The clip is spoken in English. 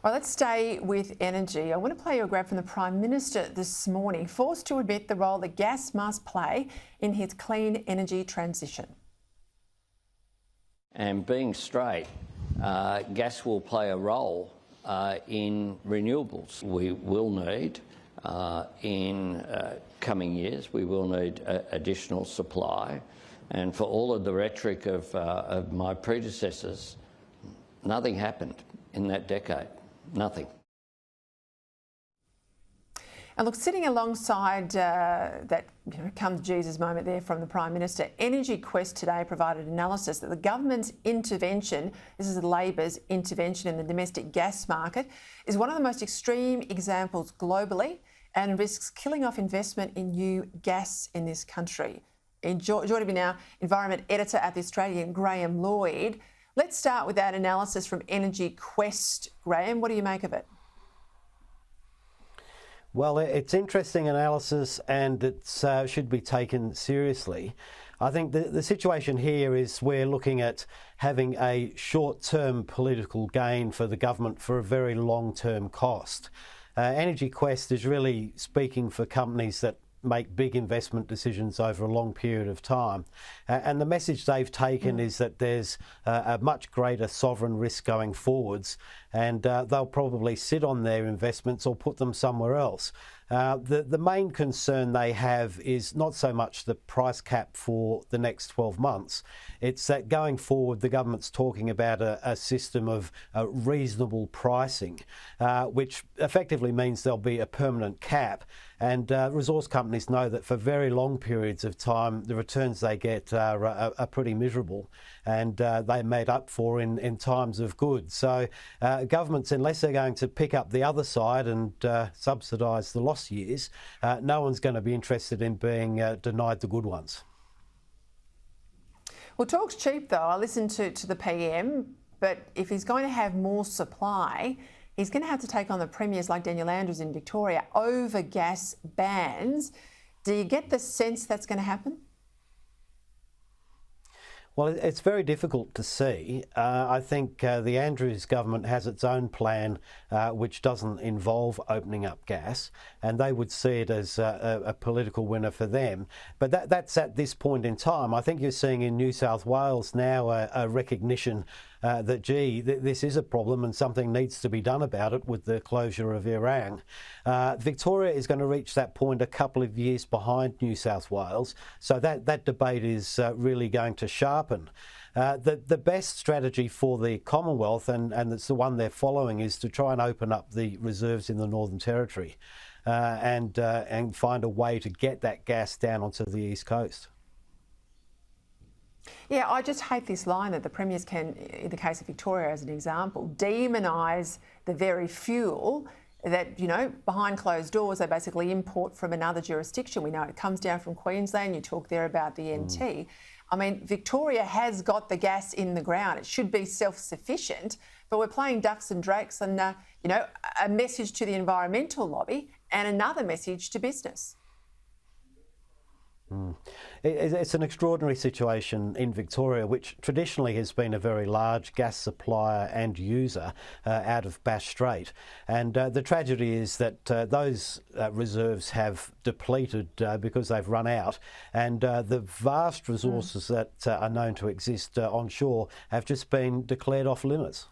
Well, let's stay with energy. I want to play you a grab from the Prime Minister this morning, forced to admit the role that gas must play in his clean energy transition. And being straight, gas will play a role in renewables. We will need, in coming years, we will need additional supply. And for all of the rhetoric of my predecessors, nothing happened in that decade. Nothing. And look, sitting alongside that come to Jesus moment there from the Prime Minister, EnergyQuest today provided analysis that the government's intervention, this is Labor's intervention in the domestic gas market, is one of the most extreme examples globally and risks killing off investment in new gas in this country. Joining me now, Environment Editor at the Australian, Graham Lloyd. Let's start with that analysis from EnergyQuest. Graham, what do you make of it? Well, it's interesting analysis and it should be taken seriously. I think the situation here is we're looking at having a short-term political gain for the government for a very long-term cost. EnergyQuest is really speaking for companies that make big investment decisions over a long period of time. And the message they've taken is that there's a much greater sovereign risk going forwards, and they'll probably sit on their investments or put them somewhere else. The main concern they have is not so much the price cap for the next 12 months. It's that going forward, the government's talking about a system of reasonable pricing, which effectively means there'll be a permanent cap. And resource companies know that for very long periods of time, the returns they get are pretty miserable, and they're made up for in times of good. So governments, unless they're going to pick up the other side and subsidise the lost years, no one's going to be interested in being denied the good ones. Well, talk's cheap though. I listened to the PM, but if he's going to have more supply, he's going to have to take on the premiers like Daniel Andrews in Victoria over gas bans. Do you get the sense that's going to happen? Well, it's very difficult to see. I think the Andrews government has its own plan which doesn't involve opening up gas, and they would see it as a political winner for them. But that's at this point in time. I think you're seeing in New South Wales now a recognition that, gee, this is a problem and something needs to be done about it with the closure of Iran. Victoria is going to reach that point a couple of years behind New South Wales, so that debate is really going to sharpen. The best strategy for the Commonwealth, and it's the one they're following, is to try and open up the reserves in the Northern Territory and find a way to get that gas down onto the East Coast. Yeah, I just hate this line that the premiers can, in the case of Victoria as an example, demonise the very fuel that, behind closed doors they basically import from another jurisdiction. We know it comes down from Queensland. You talk there about the NT. I mean, Victoria has got the gas in the ground. It should be self-sufficient, but we're playing ducks and drakes and, a message to the environmental lobby and another message to business. It's an extraordinary situation in Victoria, which traditionally has been a very large gas supplier and user out of Bass Strait. And the tragedy is that those reserves have depleted because they've run out, and the vast resources that are known to exist onshore have just been declared off limits.